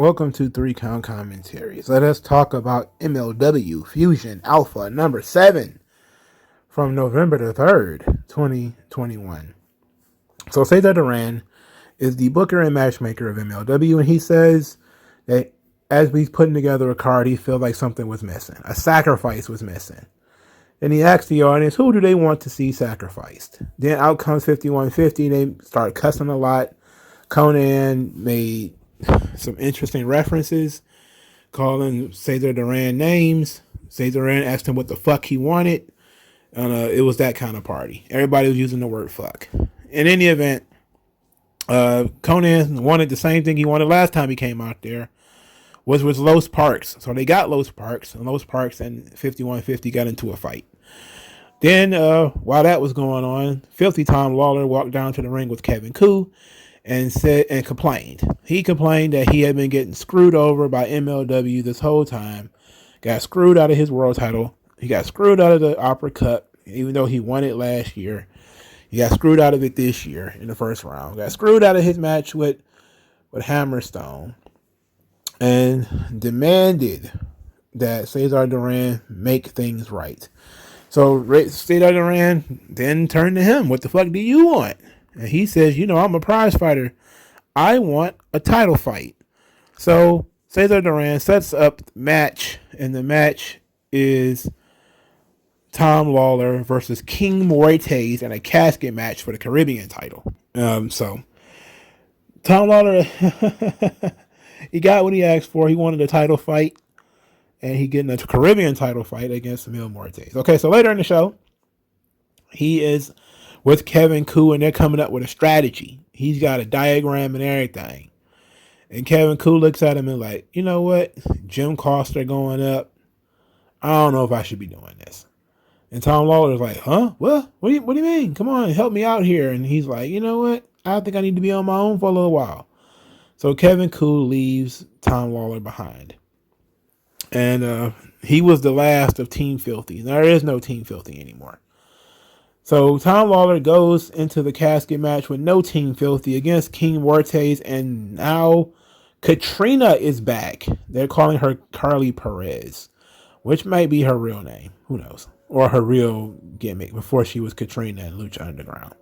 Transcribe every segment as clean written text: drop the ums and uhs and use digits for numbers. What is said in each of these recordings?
Welcome to 3 Count Commentaries. Let us talk about MLW Fusion Alpha number 7 from November the 3rd, 2021. So Cesar Duran is the booker and matchmaker of MLW, and he says that as he's putting together a card, he feels like something was missing. A sacrifice was missing. And he asks the audience, who do they want to see sacrificed? Then out comes 5150. They start cussing a lot. Conan made some interesting references, calling Cesar Duran names. Cesar Duran asked him what the fuck he wanted. And it was that kind of party. Everybody was using the word fuck. In any event, Conan wanted the same thing he wanted last time he came out there, was with Los Parks. So they got Los Parks, and Los Parks and 5150 got into a fight. Then, while that was going on, Filthy Tom Lawlor walked down to the ring with Kevin Koo and complained. He complained that he had been getting screwed over by MLW this whole time. Got screwed out of his world title. He got screwed out of the Opera Cup, even though he won it last year. He got screwed out of it this year in the first round. Got screwed out of his match with Hammerstone, and demanded that Cesar Duran make things right. So Cesar Duran then turned to him. What the fuck do you want? And he says, I'm a prize fighter. I want a title fight. So Cesar Duran sets up the match, and the match is Tom Lawlor versus King Moites in a casket match for the Caribbean title. So Tom Lawlor, he got what he asked for. He wanted a title fight, and he getting a Caribbean title fight against Mil Moites. Okay, so later in the show, he is with Kevin Koo, and they're coming up with a strategy. He's got a diagram and everything. And Kevin Koo looks at him and like, you know what? Jim Coster going up. I don't know if I should be doing this. And Tom Lawlor is like, huh? What do you mean? Come on, help me out here. And he's like, you know what? I think I need to be on my own for a little while. So Kevin Koo leaves Tom Lawlor behind. And he was the last of Team Filthy. There is no Team Filthy anymore. So Tom Lawlor goes into the casket match with no Team Filthy against King Moites, and now Katrina is back. They're calling her Carly Perez, which might be her real name. Who knows? Or her real gimmick before she was Katrina in Lucha Underground.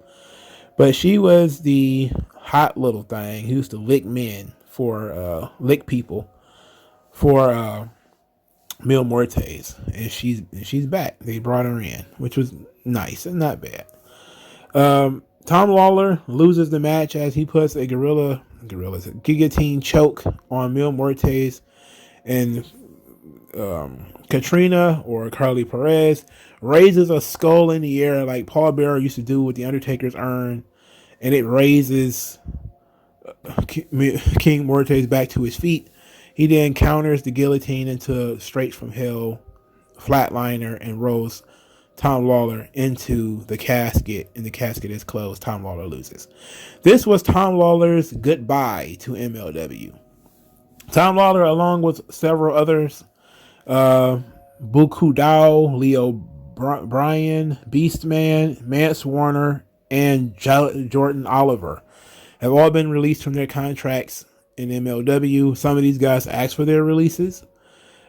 But she was the hot little thing who used to lick people for Mil Moites, and she's back. They brought her in, which was nice and not bad. Tom Lawlor loses the match as he puts a guillotine choke on Mil Moites, and Katrina, or Carly Perez, raises a skull in the air like Paul Bearer used to do with the Undertaker's urn, and it raises King Moites back to his feet. He then counters the guillotine into Straight from Hell flatliner and rolls Tom Lawlor into the casket, and the casket is closed. Tom Lawlor loses. This was Tom Lawlor's goodbye to MLW. Tom Lawlor, along with several others, Buku Dao, Leo Bryan, Beastman, Mance Warner, and Jordan Oliver, have all been released from their contracts in MLW. Some of these guys asked for their releases.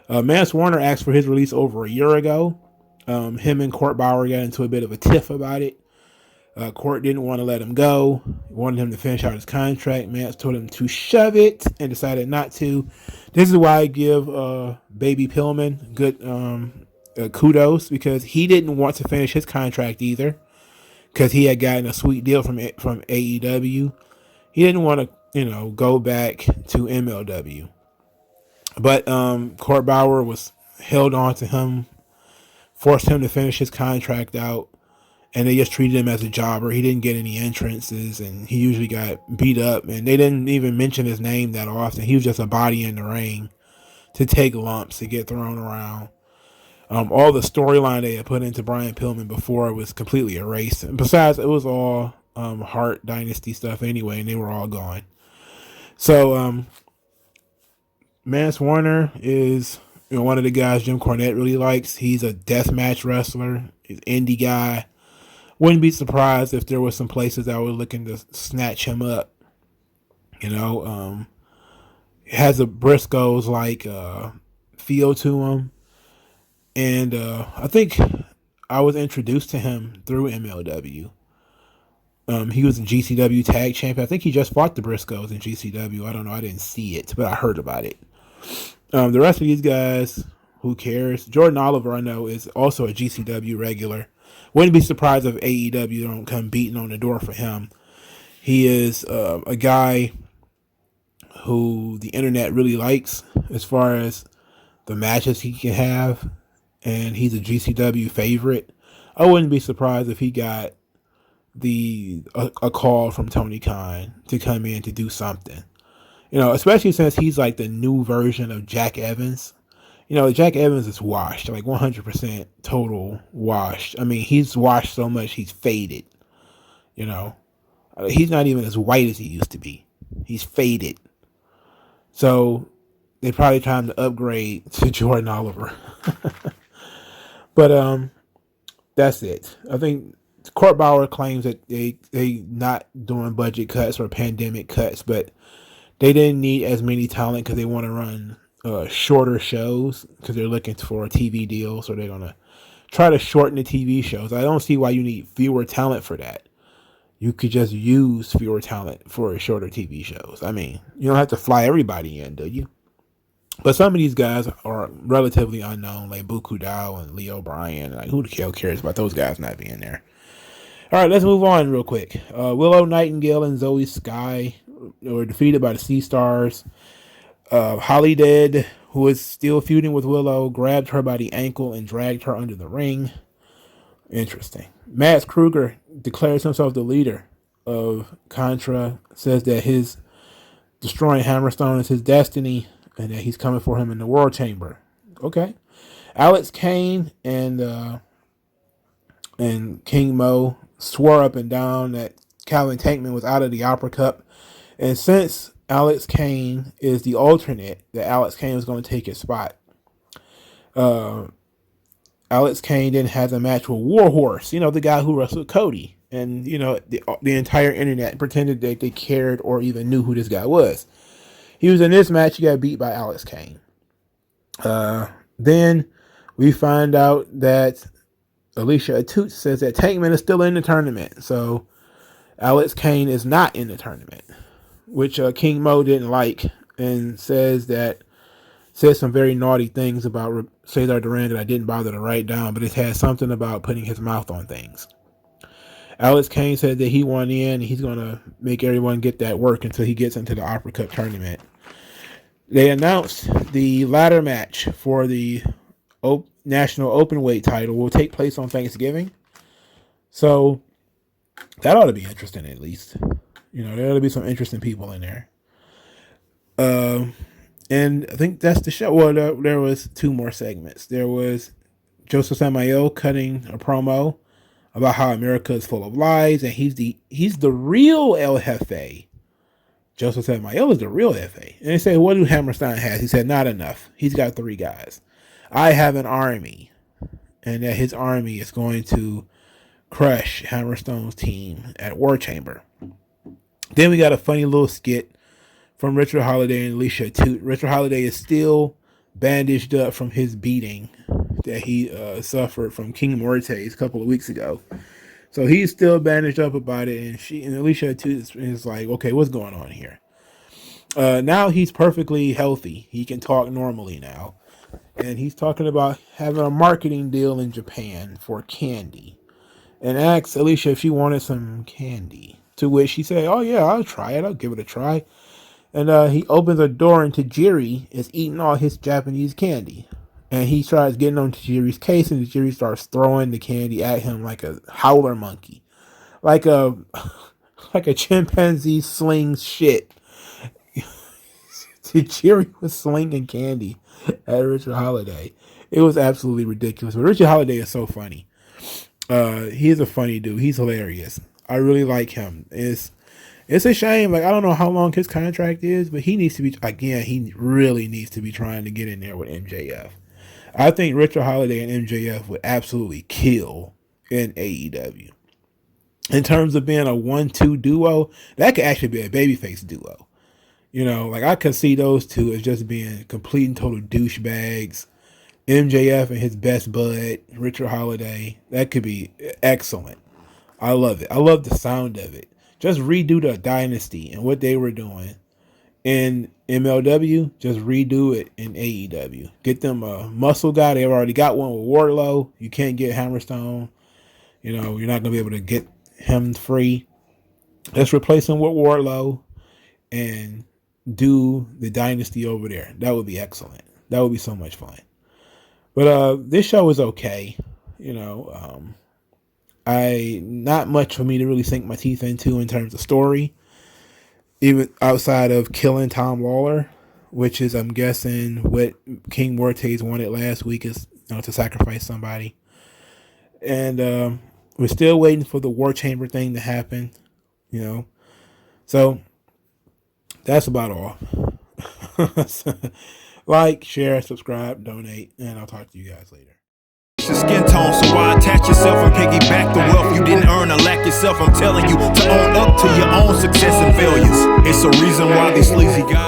Mance Warner asked for his release over a year ago. Him and Court Bauer got into a bit of a tiff about it. Court didn't want to let him go. He wanted him to finish out his contract. Mance told him to shove it and decided not to. This is why I give Baby Pillman good kudos, because he didn't want to finish his contract either, because he had gotten a sweet deal from AEW. He didn't want to go back to MLW. But Court Bauer was held on to him, forced him to finish his contract out, and they just treated him as a jobber. He didn't get any entrances, and he usually got beat up, and they didn't even mention his name that often. He was just a body in the ring to take lumps, to get thrown around. All the storyline they had put into Brian Pillman before was completely erased. And besides, it was all Hart Dynasty stuff anyway, and they were all gone. So Mance Warner is one of the guys Jim Cornette really likes. He's a deathmatch wrestler. He's an indie guy. Wouldn't be surprised if there were some places that were looking to snatch him up. has a Briscoes like feel to him, and I think I was introduced to him through MLW. He was a GCW tag champion. I think he just fought the Briscoes in GCW. I don't know. I didn't see it, but I heard about it. The rest of these guys, who cares? Jordan Oliver, I know, is also a GCW regular. Wouldn't be surprised if AEW don't come beating on the door for him. He is a guy who the internet really likes as far as the matches he can have, and he's a GCW favorite. I wouldn't be surprised if he got a call from Tony Khan to come in to do something. You know, especially since he's like the new version of Jack Evans. You know, Jack Evans is washed, like 100% total washed. I mean, he's washed so much he's faded. You know, he's not even as white as he used to be. He's faded. So they probably trying to upgrade to Jordan Oliver. But that's it. I think Court Bauer claims that they not doing budget cuts or pandemic cuts, but they didn't need as many talent because they want to run shorter shows because they're looking for a TV deal. So they're going to try to shorten the TV shows. I don't see why you need fewer talent for that. You could just use fewer talent for shorter TV shows. I mean, you don't have to fly everybody in, do you? But some of these guys are relatively unknown, like Buku Dao and Leo Bryan. Like, who the hell cares about those guys not being there? All right, let's move on real quick. Willow Nightingale and Zoe Sky were defeated by the Sea Stars. Holly Dead, who is still feuding with Willow, grabbed her by the ankle and dragged her under the ring. Interesting. Max Kruger declares himself the leader of Contra, says that his destroying Hammerstone is his destiny, and that he's coming for him in the World Chamber. Okay. Alex Kane and King Mo swore up and down that Calvin Tankman was out of the Opera Cup. And since Alex Kane is the alternate, that Alex Kane was going to take his spot. Alex Kane then has a match with Warhorse, you know, the guy who wrestled Cody. And, you know, the entire internet pretended that they cared or even knew who this guy was. He was in this match. He got beat by Alex Kane. Then we find out that Alicia Atout says that Tankman is still in the tournament. So Alex Kane is not in the tournament, which King Mo didn't like and says some very naughty things about Cesar Duran that I didn't bother to write down, but it had something about putting his mouth on things. Alex Kane said that he won in and he's going to make everyone get that work until he gets into the Opera Cup tournament. They announced the ladder match for the National Openweight title will take place on Thanksgiving. So that ought to be interesting at least. You know, there ought to be some interesting people in there. And I think that's the show. Well, there was two more segments. There was Joseph Samael cutting a promo about how America is full of lies, and he's the real El Jefe. Joseph Samael is the real FA. And they say, what do Hammerstein has? He said, not enough. He's got 3 guys. I have an army, and that his army is going to crush Hammerstone's team at War Chamber. Then we got a funny little skit from Richard Holiday and Alicia Atout. Richard Holiday is still bandaged up from his beating that he suffered from King Mortes a couple of weeks ago. So he's still bandaged up about it, and Alicia Atout is like, okay, what's going on here? Now he's perfectly healthy. He can talk normally now. And he's talking about having a marketing deal in Japan for candy. And asks Alicia if she wanted some candy. To which she said, oh yeah, I'll try it. I'll give it a try. And he opens a door and Tajiri is eating all his Japanese candy. And he tries getting on Tajiri's case, and Tajiri starts throwing the candy at him like a howler monkey. Like a chimpanzee slings shit. Tajiri was slinging candy at Richard Holiday. It was absolutely ridiculous. But Richard Holiday is so funny. He's a funny dude. He's hilarious. I really like him. It's a shame. Like, I don't know how long his contract is, but he needs to be, again, he really needs to be trying to get in there with MJF. I think Richard Holiday and MJF would absolutely kill in AEW. In terms of being a 1-2 duo, that could actually be a babyface duo. You know, like I could see those two as just being complete and total douchebags. MJF and his best bud, Richard Holiday. That could be excellent. I love it. I love the sound of it. Just redo the Dynasty and what they were doing in MLW. Just redo it in AEW. Get them a muscle guy. They've already got one with Wardlow. You can't get Hammerstone. You know, you're not going to be able to get him free. Let's replace him with Wardlow and do the Dynasty over there. That would be excellent. That would be so much fun. But this show is okay. You know, not much for me to really sink my teeth into in terms of story, even outside of killing Tom Lawlor, which is, I'm guessing, what King Mortes wanted last week, is, you know, to sacrifice somebody. And we're still waiting for the War Chamber thing to happen, you know. So that's about all. Like, share, subscribe, donate, and I'll talk to you guys later. Your skin tone, so why attach yourself and piggyback the wealth you didn't earn or lack yourself? I'm telling you to own up to your own success and failures. It's a reason why these sleazy guys